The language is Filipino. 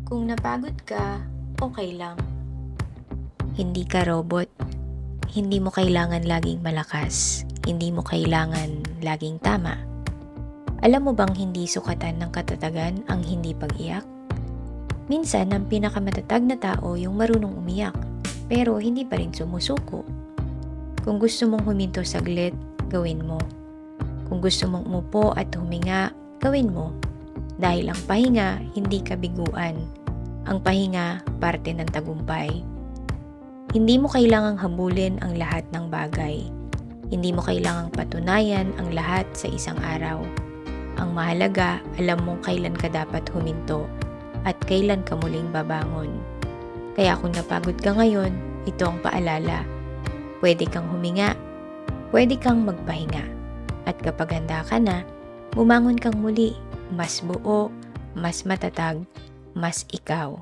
Kung napagod ka, okay lang. Hindi ka robot. Hindi mo kailangan laging malakas. Hindi mo kailangan laging tama. Alam mo bang hindi sukatan ng katatagan ang hindi pag-iyak? Minsan, ang pinakamatatag na tao yung marunong umiyak, pero hindi pa rin sumusuko. Kung gusto mong huminto saglit, gawin mo. Kung gusto mong umupo at huminga, gawin mo. Dahil ang pahinga, hindi kabiguan. Ang pahinga, parte ng tagumpay. Hindi mo kailangang habulin ang lahat ng bagay. Hindi mo kailangang patunayan ang lahat sa isang araw. Ang mahalaga, alam mong kailan ka dapat huminto at kailan ka muling babangon. Kaya kung napagod ka ngayon, ito ang paalala. Pwede kang huminga, pwede kang magpahinga. At kapag handa ka na, bumangon kang muli, mas buo, mas matatag, mas ikaw.